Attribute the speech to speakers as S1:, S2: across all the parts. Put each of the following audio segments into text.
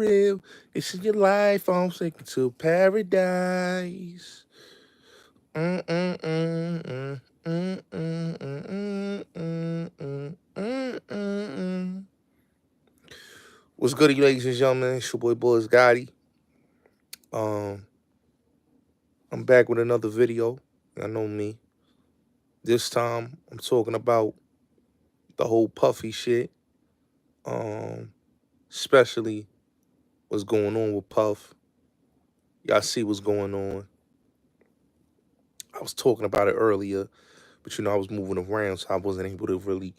S1: real. It's in your life. I'm taking to paradise. Mm-mm-mm-mm. Mm-mm-mm-mm-mm-mm-mm. What's good, you ladies and gentlemen? It's your boy Bulletz Gotti. Um, I'm back with another video. I know me. This time, I'm talking about the whole Puffy shit. Um, especially what's going on with Puff. Y'all see what's going on. I was talking about it earlier, but I was moving around, so I wasn't able to really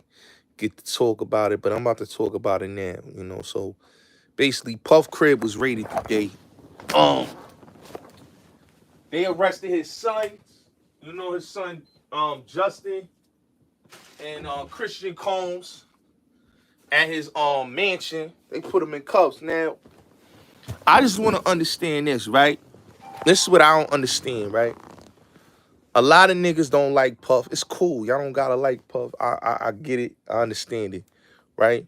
S1: get to talk about it. But I'm about to talk about it now. So basically, Puff crib was raided today. Um, they arrested his son. His son, Justin, and Christian Combs at his mansion. They put him in cuffs. Now, I just want to understand this, right? This is what I don't understand, right? A lot of niggas don't like Puff. It's cool. Y'all don't gotta like Puff. I get it. I understand it, right?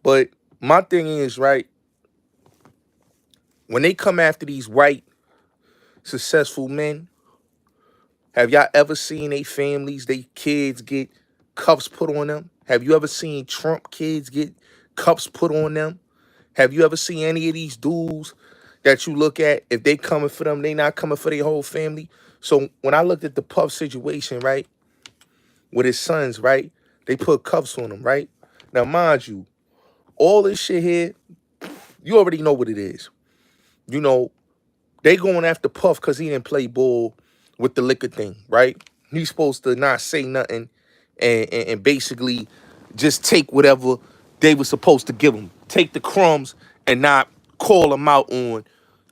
S1: But my thing is, right, when they come after these white successful men, have y'all ever seen they families, they kids get cuffs put on them? Have you ever seen Trump kids get cuffs put on them? Have you ever seen any of these dudes that you look at, if they coming for them, they not coming for their whole family? So when I looked at the Puff situation, right, with his sons, right, they put cuffs on him, right? Now, mind you, all this shit here, you already know what it is. They going after Puff because he didn't play ball with the liquor thing, right? He's supposed to not say nothing and basically just take whatever they were supposed to give him. Take the crumbs and not call him out on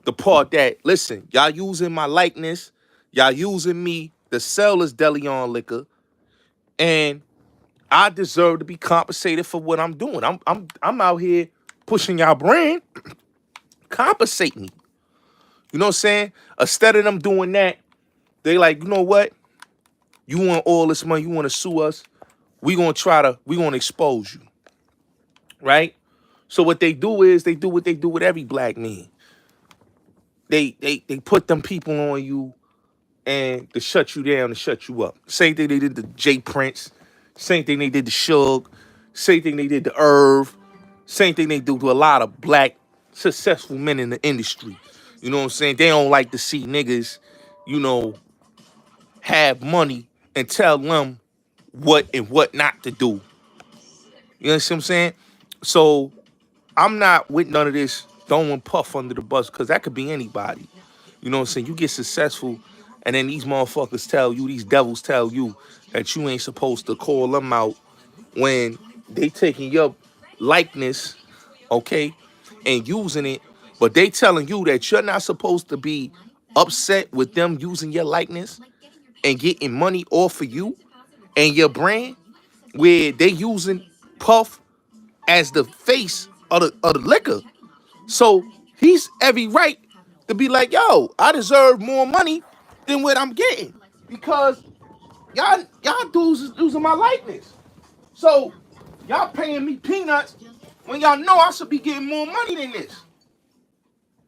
S1: the part that, listen, y'all using my likeness, y'all using me to sell this Deleon liquor, and I deserve to be compensated for what I'm doing. I'm out here pushing y'all brand. Compensate me. You know what I'm saying? Instead of them doing that, they like, you know what? You want all this money, you want to sue us, we gonna expose you. Right? So what they do is they do what they do with every black man. They put them people on you and to shut you down and shut you up. Same thing they did to Jay Prince, same thing they did to Suge, same thing they did to Irv, same thing they do to a lot of black successful men in the industry. You know what I'm saying? They don't like to see niggas, you know, have money and tell them what and what not to do. You know what I'm saying? So I'm not with none of this throwing Puff under the bus, because that could be anybody. You know what I'm saying? You get successful and then these motherfuckers tell you, these devils tell you that you ain't supposed to call them out when they taking your likeness, okay, and using it, but they telling you that you're not supposed to be upset with them using your likeness and getting money off of you and your brand, where they using Puff as the face of the liquor. So he's every right to be like, yo, I deserve more money than what I'm getting, because y'all dudes is using my likeness. So y'all paying me peanuts when y'all know I should be getting more money than this.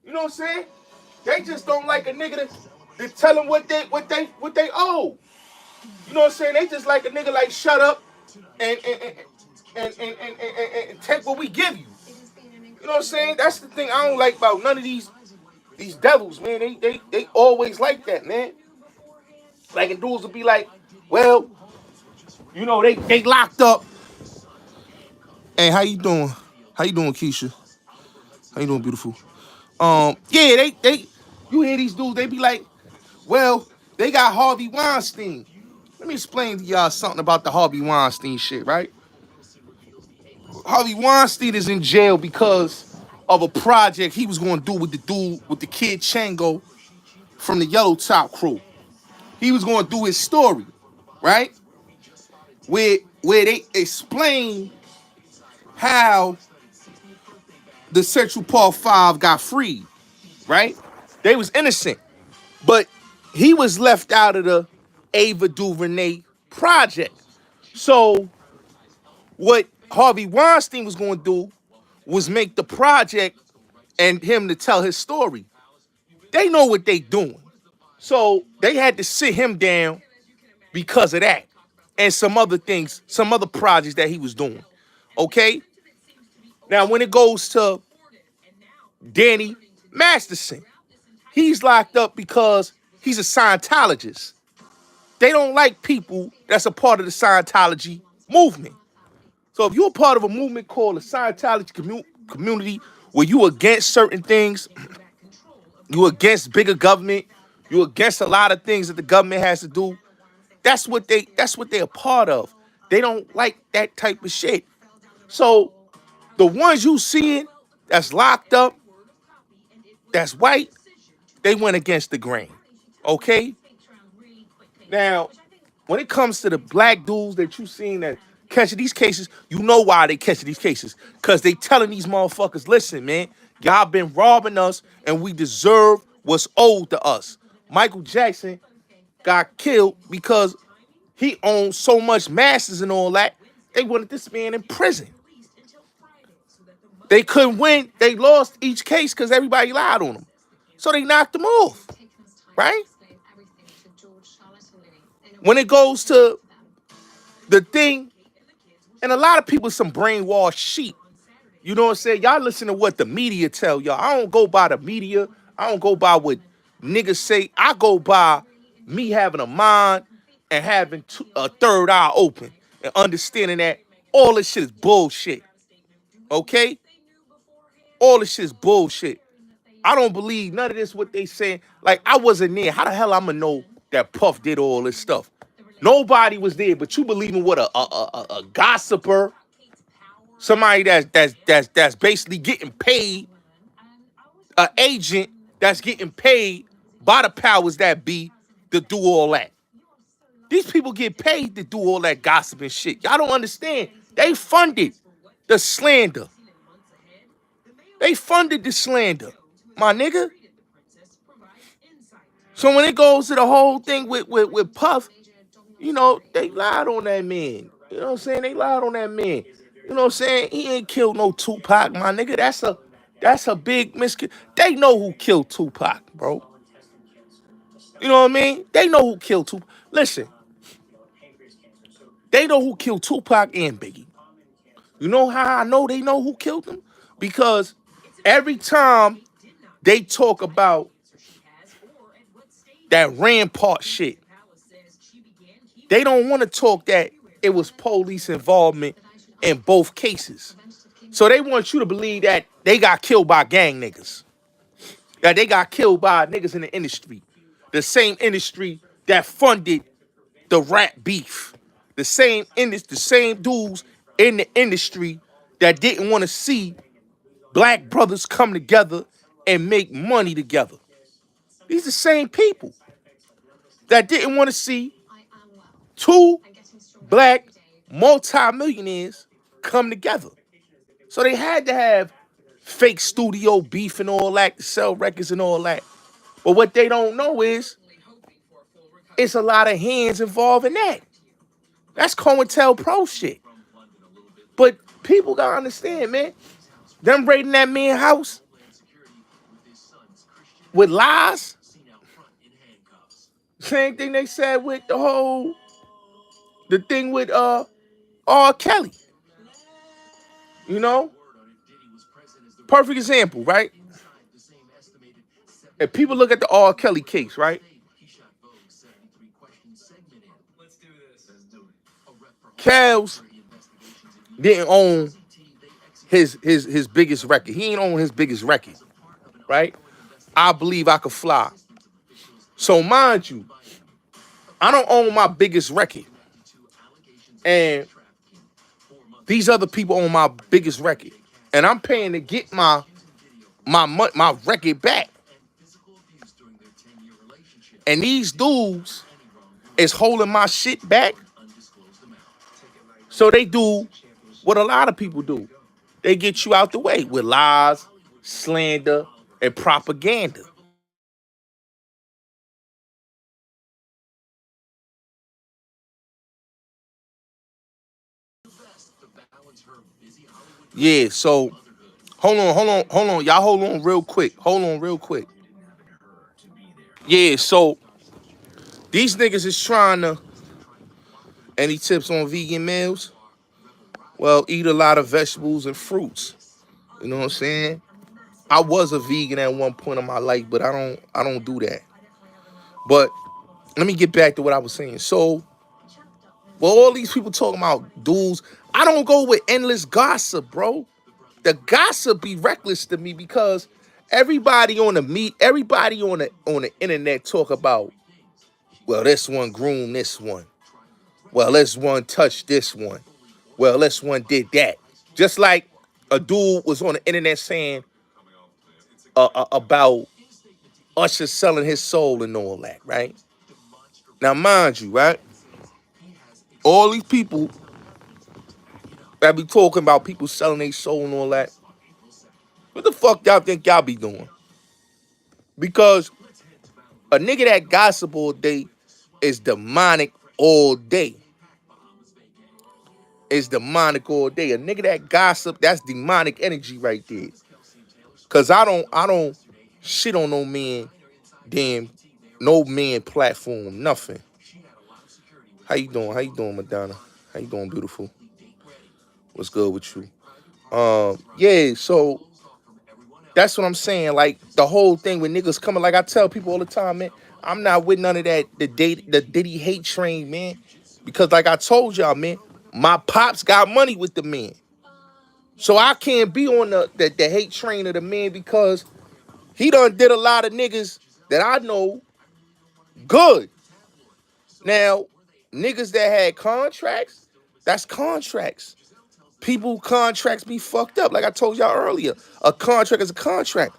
S1: You know what I'm saying? They just don't like a nigga to tell them what they owe. You know what I'm saying? They just like a nigga like shut up and take what we give you. You know what I'm saying? That's the thing I don't like about none of these devils, man. They always like that, man. Like, and dudes will be like, well, they locked up. Hey, how you doing? How you doing, Keisha? How you doing, beautiful? Yeah, they you hear these dudes, they be like, well, they got Harvey Weinstein. Let me explain to y'all something about the Harvey Weinstein shit, right? Harvey Weinstein is in jail because of a project he was going to do with the dude, with the kid Chango from the Yellow Top crew. He was going to do his story, right? Where they explain how the Central Park Five got freed, right? They was innocent, but he was left out of the Ava DuVernay project. So what Harvey Weinstein was going to do was make the project and him to tell his story. They know what they doing. So they had to sit him down because of that. And some other things, some other projects that he was doing. Okay? Now, when it goes to Danny Masterson, he's locked up because he's a Scientologist. They don't like people that's a part of the Scientology movement. So if you're a part of a movement called the Scientology community where you against certain things, you against bigger government, you against a lot of things that the government has to do, that's what they're a part of. They don't like that type of shit. So the ones you seeing that's locked up, that's white, they went against the grain. Okay? Now, when it comes to the black dudes that you seen that catching these cases, you know why they catching these cases. Because they telling these motherfuckers, listen, man, y'all been robbing us and we deserve what's owed to us. Michael Jackson got killed because he owned so much masters and all that. They wanted this man in prison. They couldn't win. They lost each case because everybody lied on them. So they knocked him off, right? When it goes to the thing, and a lot of people some brainwashed sheep. You know what I'm saying? Y'all listen to what the media tell y'all. I don't go by the media. I don't go by what niggas say. I go by me having a mind and having a third eye open and understanding that all this shit is bullshit. Okay? All this shit is bullshit. I don't believe none of this what they saying. Like, I wasn't there. How the hell I'm gonna know that Puff did all this stuff? Nobody was there, but you believe in what a gossiper, somebody that's basically getting paid, an agent that's getting paid by the powers that be to do all that. These people get paid to do all that gossiping shit. Y'all don't understand. They funded the slander. They funded the slander, my nigga. So when it goes to the whole thing with Puff, you know, they lied on that man. You know what I'm saying? They lied on that man. You know what I'm saying? He ain't killed no Tupac, my nigga. That's a big They know who killed Tupac, bro. You know what I mean? They know who killed Tupac. Listen, they know who killed Tupac and Biggie. You know how I know they know who killed them? Because every time they talk about that Rampart shit, they don't want to talk that it was police involvement in both cases. So they want you to believe that they got killed by gang niggas. That they got killed by niggas in the industry. The same industry that funded the rap beef. The same dudes in the industry that didn't want to see black brothers come together and make money together. These are the same people that didn't want to see two black multimillionaires come together. So they had to have fake studio beef and all that to sell records and all that. But what they don't know is it's a lot of hands involved in that. That's COINTELPRO shit. But people gotta understand, man. Them raiding that man's house with lies. Same thing they said with the thing with R. Kelly. You know? Perfect example, right? If people look at the R. Kelly case, right? Kels didn't own his biggest record. He ain't own his biggest record, right? I Believe I Could Fly. So mind you, I don't own my biggest record. And these other people own my biggest record. And I'm paying to get my record back. And these dudes is holding my shit back. So they do what a lot of people do. They get you out the way with lies, slander, and propaganda. Yeah, so Hold on. Y'all hold on real quick. Hold on real quick. Yeah, so these niggas is trying to, any tips on vegan meals? Well, eat a lot of vegetables and fruits. You know what I'm saying? I was a vegan at one point in my life, but I don't do that. But let me get back to what I was saying. So, well, all these people talking about dudes, I don't go with endless gossip, bro. The gossip be reckless to me because everybody on the internet talk about, well, this one groomed this one. Well, this one touched this one. Well, this one did that. Just like a dude was on the internet saying about Usher selling his soul and all that, right? Now, mind you, right? All these people that be talking about people selling their soul and all that, what the fuck y'all think y'all be doing? Because a nigga that gossip all day is demonic all day. Is demonic all day. A nigga that gossip, that's demonic energy right there. Cause I don't shit on no man, damn, no man platform, nothing. How you doing? How you doing, Madonna? How you doing, beautiful? What's good with you? Yeah, so that's what I'm saying. Like the whole thing with niggas coming, like I tell people all the time, man, I'm not with none of that the Diddy hate train, man. Because like I told y'all, man, my pops got money with the man. So I can't be on the hate train of the man because he done did a lot of niggas that I know good. Now, niggas that had contracts, that's contracts. People contracts be fucked up. Like I told y'all earlier, a contract is a contract.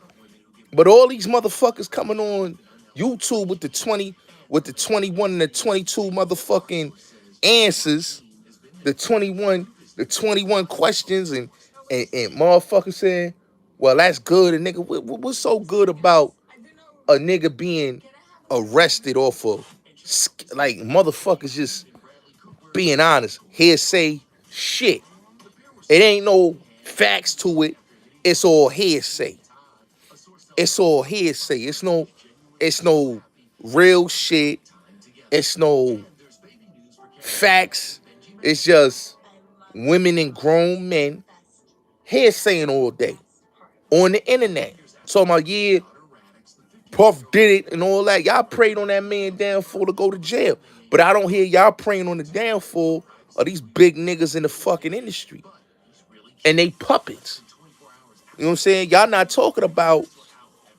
S1: But all these motherfuckers coming on YouTube with the 20, with the 21 and the 22 motherfucking answers, the 21 questions and motherfuckers saying, well, that's good. And nigga, what's so good about a nigga being arrested off of like motherfuckers just being honest? Hearsay shit. It ain't no facts to it. It's all hearsay. It's all hearsay. It's no real shit. It's no facts. It's just women and grown men hearsaying all day on the internet. So my yeah, Puff did it and all that. Y'all prayed on that man downfall to go to jail. But I don't hear y'all praying on the downfall of these big niggas in the fucking industry. And they puppets. You know what I'm saying? Y'all not talking about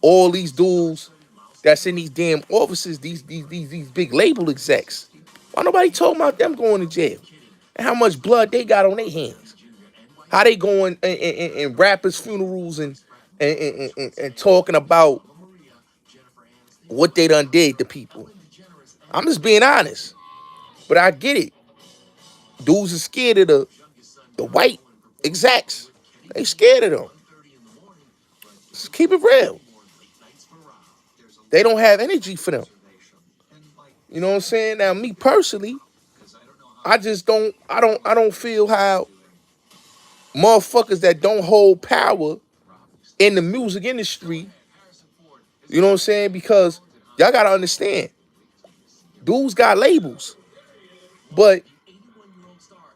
S1: all these dudes that's in these damn offices, these big label execs. Why nobody talking about them going to jail? And how much blood they got on their hands? How they going in rappers' funerals and talking about what they done did to people? I'm just being honest. But I get it. Dudes are scared of the white execs. They scared of them. Just keep it real. They don't have energy for them. You know what I'm saying? Now, me personally, I don't feel how motherfuckers that don't hold power in the music industry, you know what I'm saying? Because y'all gotta understand, dudes got labels, but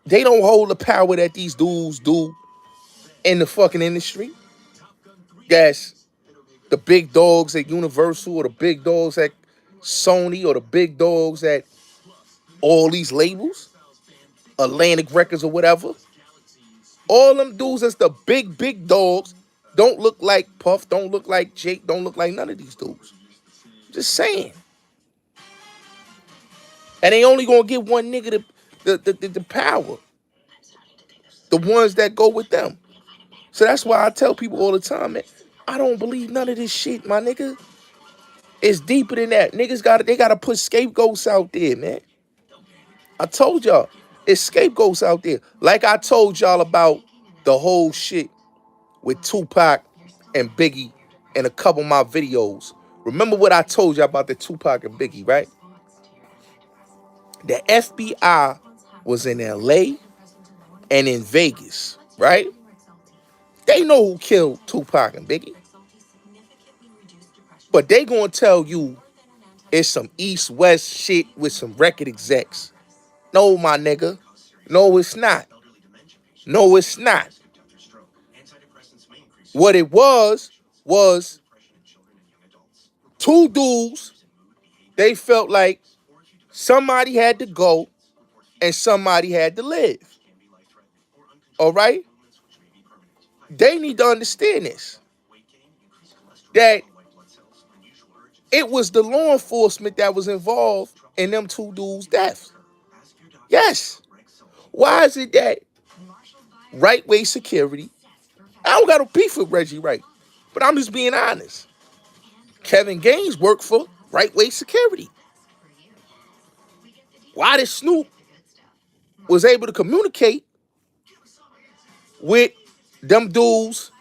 S1: they don't hold the power that these dudes do in the fucking industry. That's the big dogs at Universal or the big dogs at Sony or the big dogs at all these labels, Atlantic Records or whatever. All them dudes that's the big dogs don't look like Puff, don't look like Jake, don't look like none of these dudes. Just saying. And they only gonna give one nigga the power. The ones that go with them. So that's why I tell people all the time, man, I don't believe none of this shit, my nigga. It's deeper than that. Niggas they gotta put scapegoats out there, man. I told y'all, it's scapegoats out there. Like I told y'all about the whole shit with Tupac and Biggie in a couple of my videos. Remember what I told y'all about the Tupac and Biggie, right? The FBI was in LA and in Vegas, right? They know who killed Tupac and Biggie. But they gonna tell you it's some East-West shit with some record execs. No, my nigga. No, it's not. No, it's not. What it was two dudes. They felt like somebody had to go and somebody had to live. All right? They need to understand this. That it was the law enforcement that was involved in them two dudes' deaths. Yes. Why is it that right-way security, I don't got a beef with Reggie Wright, but I'm just being honest. Kevin Gaines worked for right-way security. Why did Snoop was able to communicate with them dudes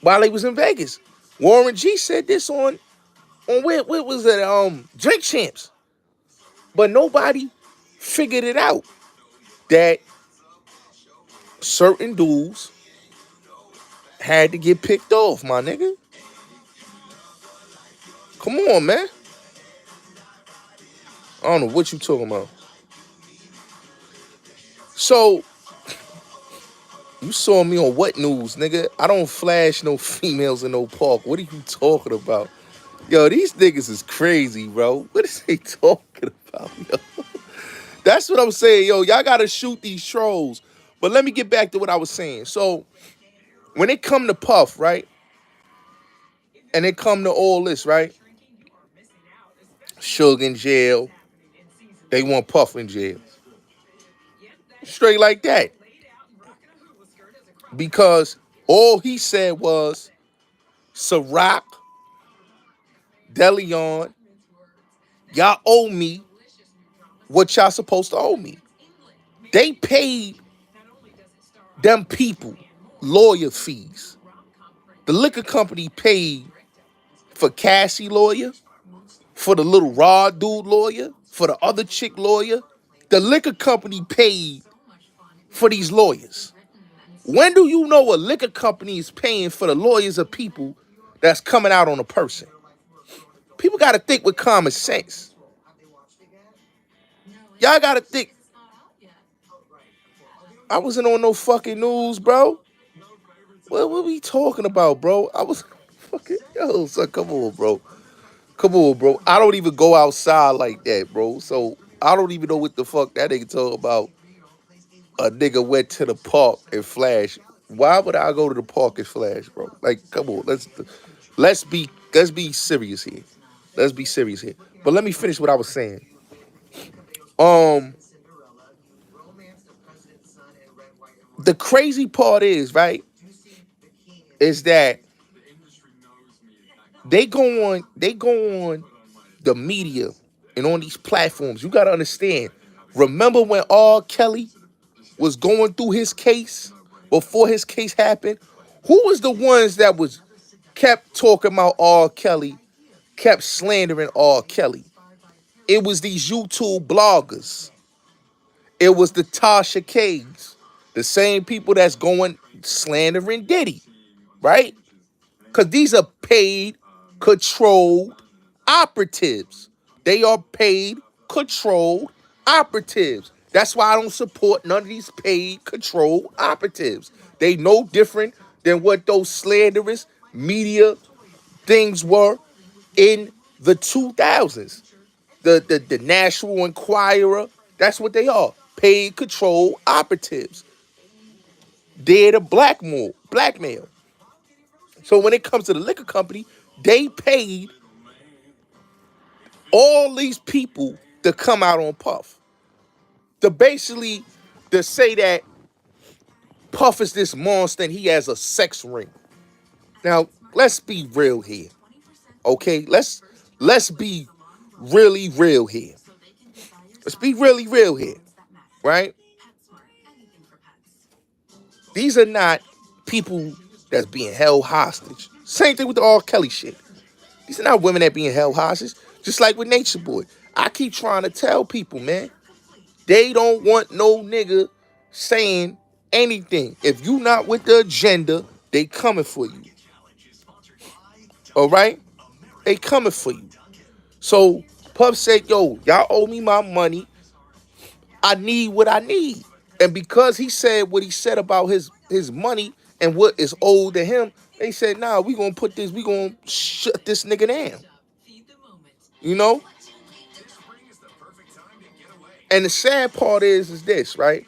S1: while they was in Vegas? Warren G said this on where was it? Drink Champs. But nobody figured it out that certain dudes had to get picked off, my nigga. Come on, man. I don't know what you talking about. So, you saw me on what news, nigga? I don't flash no females in no park. What are you talking about? Yo, these niggas is crazy, bro. What is they talking about, yo? That's what I'm saying, yo. Y'all gotta shoot these trolls. But let me get back to what I was saying. So, when it come to Puff, right? And it come to all this, right? Suge in jail. They want Puff in jail. Straight like that. Because all he said was, Ciroc, DeLeon, y'all owe me what y'all supposed to owe me. They paid them people lawyer fees. The liquor company paid for Cassie lawyer, for the little raw dude lawyer, for the other chick lawyer. The liquor company paid for these lawyers. When do you know a liquor company is paying for the lawyers of people that's coming out on a person? People got to think with common sense. Y'all got to think. I wasn't on no fucking news, bro. What we talking about, bro? I was fucking, yo, son, come on, bro. Come on, bro. I don't even go outside like that, bro. So I don't even know what the fuck that nigga talking about. A nigga went to the park and flash. Why would I go to the park and flash, bro? Like, come on, let's be serious here. Let's be serious here. But let me finish what I was saying. The crazy part is, right, is that they go on the media and on these platforms. You gotta understand. Remember when R. Kelly was going through his case before his case happened? Who was the ones that was kept talking about R. Kelly, kept slandering R. Kelly? It was these YouTube bloggers. It was the Tasha K's, the same people that's going slandering Diddy, right? Because these are paid, controlled operatives. They are paid, controlled operatives. That's why I don't support none of these paid, controlled operatives. They no different than what those slanderous media things were in the 2000s. The National Enquirer, that's what they are. Paid, controlled operatives. They're the blackmail. So when it comes to the liquor company, they paid all these people to come out on Puff. To say that Puff is this monster and he has a sex ring. Now, let's be real here. Okay? Let's be really real here. Let's be really real here. Right? These are not people that's being held hostage. Same thing with the R. Kelly shit. These are not women that being held hostage. Just like with Nature Boy. I keep trying to tell people, man, they don't want no nigga saying anything. If you not with the agenda, They coming for you. All right? They coming for you. So Puff said, yo, y'all owe me my money. I need what I need. And because he said what he said about his money and what is owed to him, they said, nah, we gonna shut this nigga down. You know? And the sad part is this, right?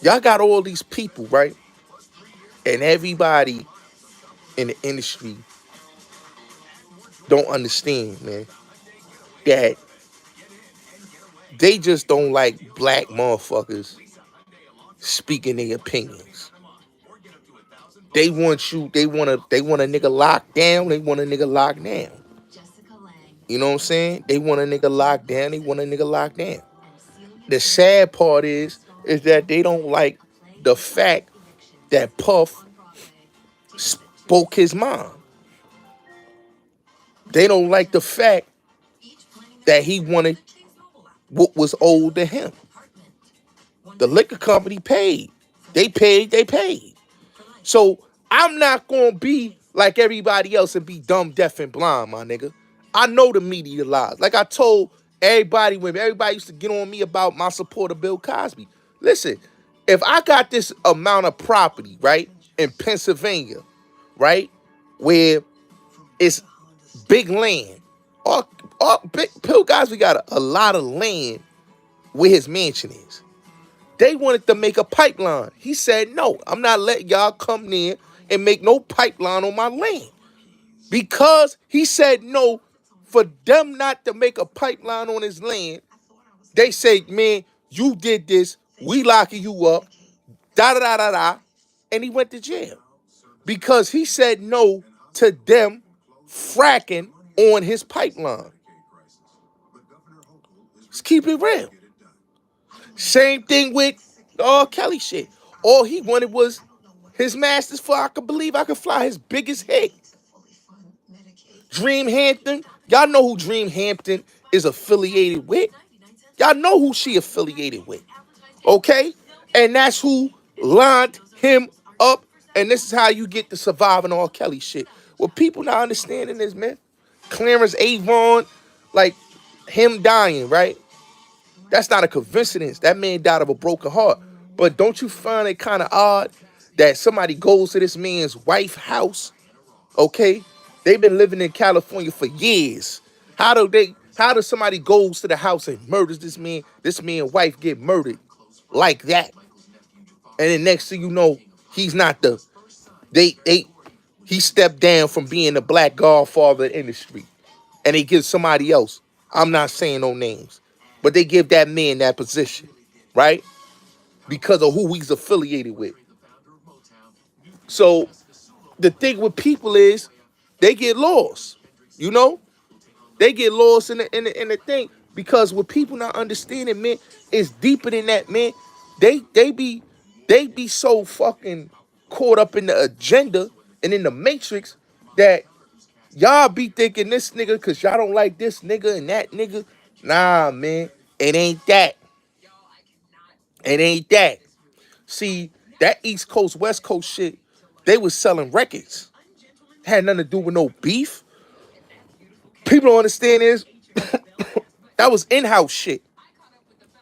S1: Y'all got all these people, right? And everybody in the industry don't understand, man, that they just don't like black motherfuckers speaking their opinions. They want a nigga locked down, they want a nigga locked down. You know what I'm saying? They want a nigga locked down, they want a nigga locked down. The sad part is that they don't like the fact that Puff spoke his mind. They don't like the fact that he wanted what was owed to him. The liquor company paid. They paid. So I'm not gonna be like everybody else and be dumb, deaf, and blind, my nigga. I know the media lies. Like I told everybody when everybody used to get on me about my support of Bill Cosby. Listen, if I got this amount of property, right, in Pennsylvania, right, where it's big land, Bill Cosby got a lot of land where his mansion is. They wanted to make a pipeline. He said, no, I'm not letting y'all come near and make no pipeline on my land. Because he said no, for them not to make a pipeline on his land, they say, man, you did this, we locking you up, da da da da da, and he went to jail. Because he said no to them fracking on his pipeline. Let's keep it real. Same thing with Kelly shit. All he wanted was his masters for I Could Believe I Could Fly, his biggest hit. Dream Hampton, y'all know who Dream Hampton is affiliated with. Y'all know who she affiliated with. Okay? And that's who lined him up. And this is how you get the surviving R. Kelly shit. What people not understanding is, man, Clarence Avon, like him dying, right? That's not a coincidence. That man died of a broken heart. But don't you find it kind of odd that somebody goes to this man's wife's house, okay? They've been living in California for years. How does somebody goes to the house and murders this man? This man's wife get murdered like that. And then next thing you know, he's not the, he stepped down from being the black godfather in the street. And they give somebody else, I'm not saying no names, but they give that man that position, right? Because of who he's affiliated with. So the thing with people is they get lost, you know? They get lost in the thing because what people not understanding, man, is deeper than that, man. They be so fucking caught up in the agenda and in the matrix that y'all be thinking this nigga because y'all don't like this nigga and that nigga. Nah, man, it ain't that. It ain't that. See, that East Coast, West Coast shit, they was selling records. Had nothing to do with no beef. People don't understand is that was in-house shit.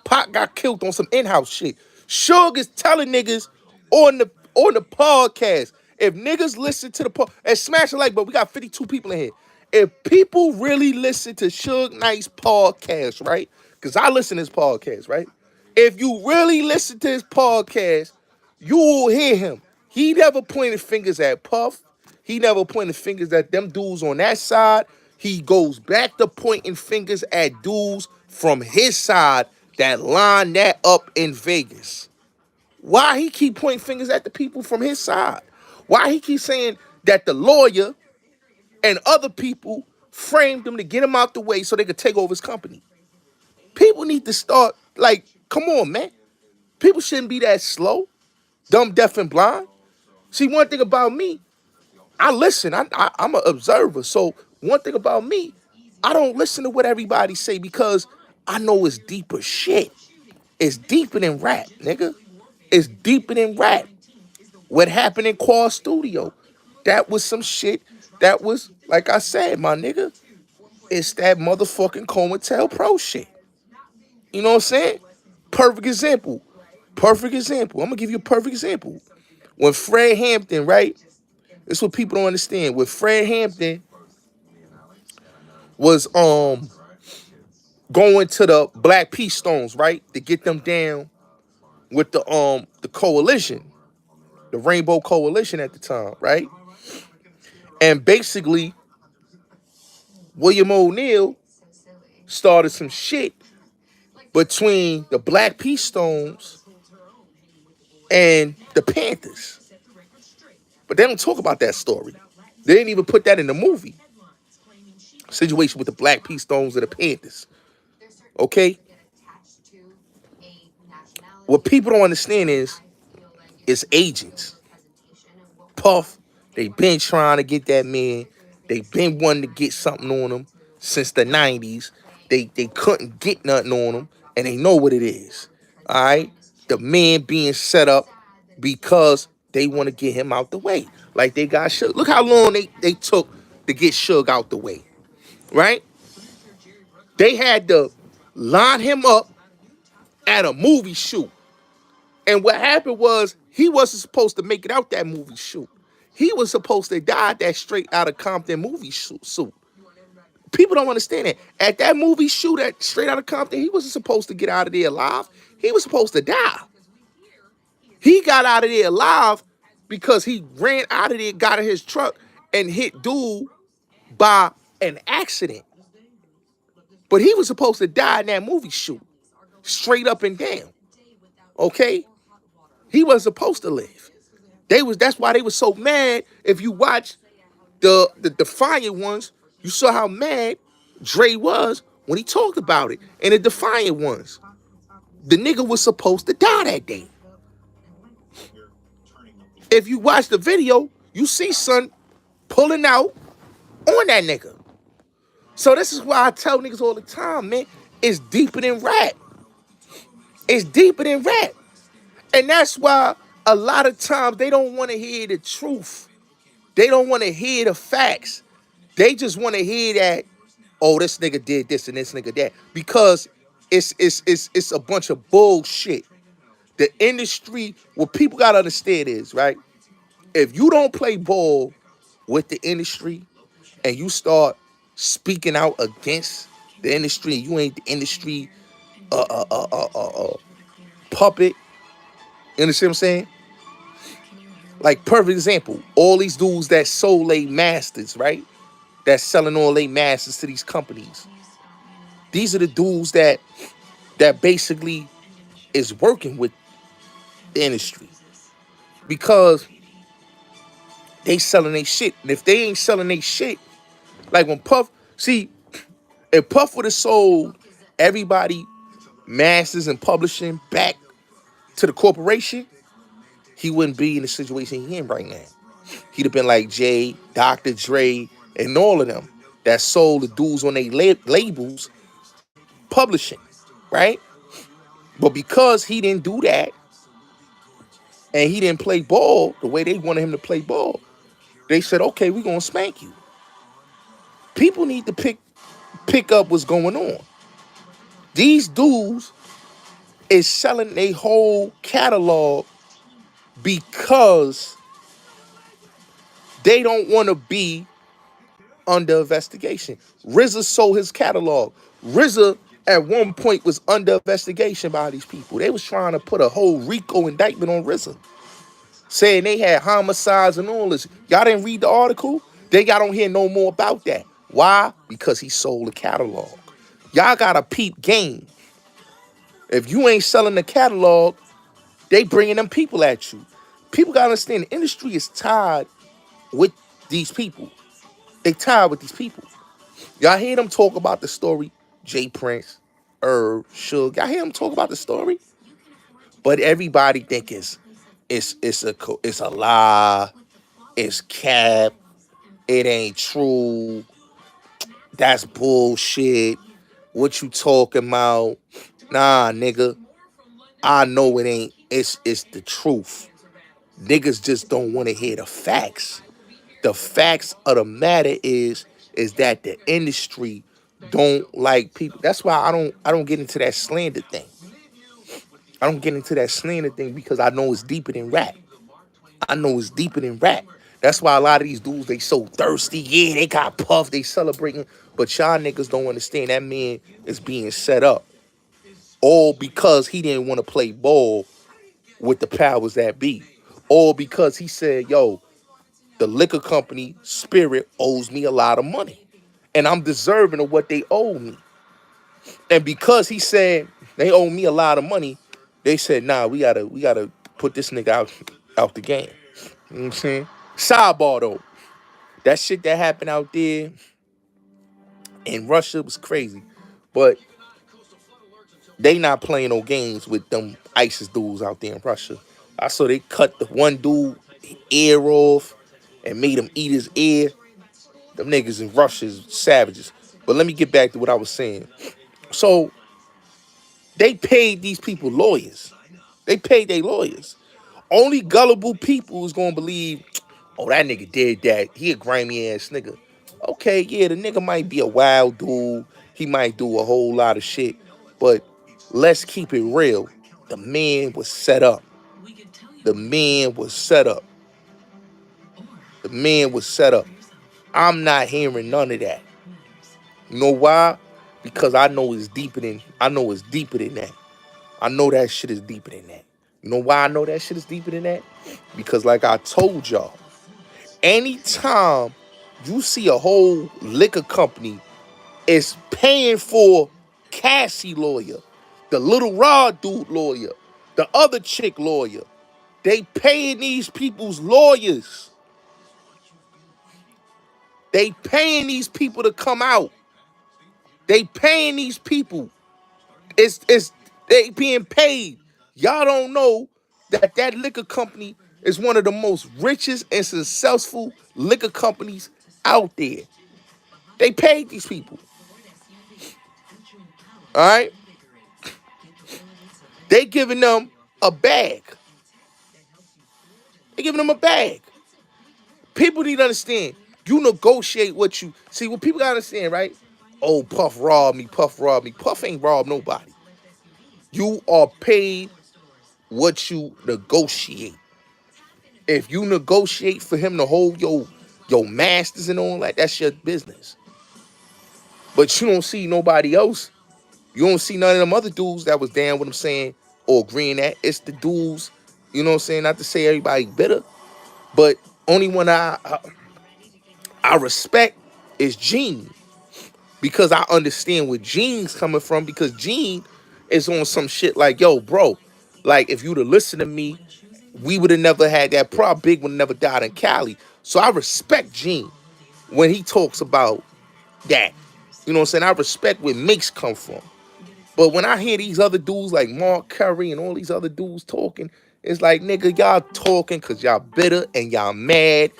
S1: Pac got killed on some in-house shit. Suge is telling niggas on the podcast, if niggas listen to the podcast, and smash the like, but we got 52 people in here. If people really listen to Suge Knight's podcast, right? Because I listen to his podcast, right? If you really listen to his podcast, you will hear him. He never pointed fingers at Puff. He never pointed fingers at them dudes on that side. He goes back to pointing fingers at dudes from his side that line that up in Vegas. Why he keep pointing fingers at the people from his side? Why he keep saying that the lawyer and other people framed him to get him out the way so they could take over his company? People need to start, like, come on, man. People shouldn't be that slow, dumb, deaf, and blind. See, one thing about me, I listen. I'm an observer. So one thing about me, I don't listen to what everybody say because I know it's deeper shit. It's deeper than rap, nigga. It's deeper than rap. What happened in Quad Studio? That was some shit that was, like I said, my nigga, it's that motherfucking COINTELPRO shit. You know what I'm saying? Perfect example. Perfect example. I'm gonna give you a perfect example. When Fred Hampton, right? This is what people don't understand. When Fred Hampton was going to the Black Peace Stones, right? To get them down with the coalition, the Rainbow Coalition at the time, right? And basically, William O'Neill started some shit between the Black Peace Stones and the Panthers. But they don't talk about that story. They didn't even put that in the movie. Situation with the Black Peace Stones and the Panthers. Okay? What people don't understand is it's agents. Puff, they been trying to get that man. They been wanting to get something on him since the 90s. They couldn't get nothing on him, and they know what it is. All right? The man being set up because they want to get him out the way. Like they got Suge. Look how long they took to get Suge out the way. Right? They had to line him up at a movie shoot. And what happened was he wasn't supposed to make it out that movie shoot. He was supposed to die at that Straight Outta Compton movie shoot. People don't understand that. At that movie shoot at Straight Outta Compton, he wasn't supposed to get out of there alive. He was supposed to die. He got out of there alive because he ran out of there, got in his truck, and hit dude by an accident. But he was supposed to die in that movie shoot. Straight up and down. Okay? He wasn't supposed to live. That's why they were so mad. If you watch the Defiant ones, you saw how mad Dre was when he talked about it. And the Defiant ones, the nigga was supposed to die that day. If you watch the video, you see son pulling out on that nigga. So this is why I tell niggas all the time, man, it's deeper than rap. It's deeper than rap. And that's why a lot of times they don't want to hear the truth. They don't want to hear the facts. They just want to hear that, oh, this nigga did this and this nigga that. Because it's a bunch of bullshit. The industry, what people gotta understand is, right? If you don't play ball with the industry and you start speaking out against the industry, you ain't the industry puppet. You understand what I'm saying? Like, perfect example, all these dudes that sold they masters, right? That's selling all they masters to these companies. These are the dudes that basically is working with the industry because they selling their shit. And if they ain't selling their shit, like when Puff, see, if Puff would have sold everybody masters and publishing back to the corporation, he wouldn't be in the situation he in right now. He'd have been like Jay, Dr. Dre, and all of them that sold the dudes on their labels publishing, right? But because he didn't do that and he didn't play ball the way they wanted him to play ball, they said, okay, we're going to spank you. People need to pick up what's going on. These dudes is selling a whole catalog because they don't want to be under investigation. RZA sold his catalog. RZA at one point was under investigation by these people. They was trying to put a whole RICO indictment on RZA, saying they had homicides and all this. Y'all didn't read the article? They got on here no more about that. Why? Because he sold the catalog. Y'all got a peep game. If you ain't selling the catalog, they bringing them people at you. People got to understand the industry is tied with these people. They tied with these people. Y'all hear them talk about the story, Jay Prince, Herb, Suge. Y'all hear them talk about the story? But everybody think it's a lie, it's cap, it ain't true, that's bullshit. What you talking about? Nah, nigga. I know it ain't. It's the truth. Niggas just don't want to hear the facts. The facts of the matter is that the industry don't like people. That's why I don't get into that slander thing. I don't get into that slander thing because I know it's deeper than rap. I know it's deeper than rap. That's why a lot of these dudes, they so thirsty. Yeah, they got puffed, they celebrating. But y'all niggas don't understand that man is being set up. All because he didn't want to play ball with the powers that be. All because he said, yo, the liquor company, Spirit, owes me a lot of money. And I'm deserving of what they owe me. And because he said they owe me a lot of money, they said, nah, we gotta put this nigga out the game. You know what I'm saying? Sidebar though. That shit that happened out there in Russia was crazy. But they not playing no games with them ISIS dudes out there in Russia. I saw they cut the one dude ear off and made him eat his ear. Them niggas in Russia is savages. But let me get back to what I was saying. So they paid these people lawyers. They paid their lawyers. Only gullible people is gonna believe, oh, that nigga did that. He a grimy ass nigga. Okay, yeah, the nigga might be a wild dude. He might do a whole lot of shit. But let's keep it real. The man was set up. The man was set up. The man was set up. I'm not hearing none of that. You know why? Because I know it's deeper than that. I know that shit is deeper than that. You know why I know that shit is deeper than that? Because like I told y'all, anytime you see a whole liquor company is paying for Cassie lawyer, the little Rod dude lawyer, the other chick lawyer, they paying these people's lawyers. They paying these people to come out. They paying these people. It's they being paid. Y'all don't know that liquor company is one of the most richest and successful liquor companies out there. They paid these people. All right? They giving them a bag. They giving them a bag. People need to understand. You negotiate what you see. What people gotta understand, right? Oh, Puff robbed me. Puff robbed me. Puff ain't robbed nobody. You are paid what you negotiate. If you negotiate for him to hold your masters and all that, that's your business. But you don't see nobody else. You don't see none of them other dudes that was down with him saying or agreeing that. It's the dudes, you know what I'm saying? Not to say everybody bitter, but only one I respect is Gene. Because I understand where Gene's coming from, because Gene is on some shit like, yo, bro, like if you'd have listened to me, we would have never had that problem. Big would have never died in Cali. So I respect Gene when he talks about that. You know what I'm saying? I respect where Makes come from. But when I hear these other dudes like Mark Curry and all these other dudes talking, it's like, nigga, y'all talking because y'all bitter and y'all mad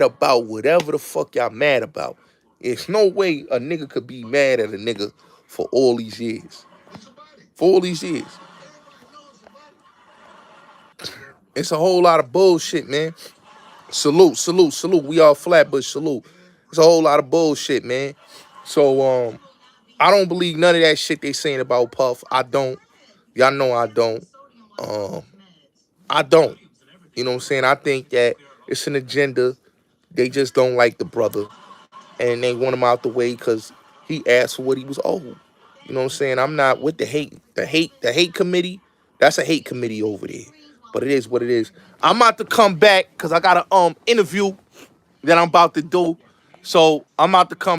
S1: about whatever the fuck y'all mad about. There's no way a nigga could be mad at a nigga for all these years. For all these years. It's a whole lot of bullshit, man. Salute, salute, salute. We all Flatbush, salute. It's a whole lot of bullshit, man. So, I don't believe none of that shit they saying about Puff. I don't. Y'all know I don't. Um, I don't. You know what I'm saying? I think that it's an agenda. They just don't like the brother. And they want him out the way because he asked for what he was owed. You know what I'm saying? I'm not with the hate. The hate committee, that's a hate committee over there. But it is what it is. I'm about to come back because I got a interview that I'm about to do. So I'm about to come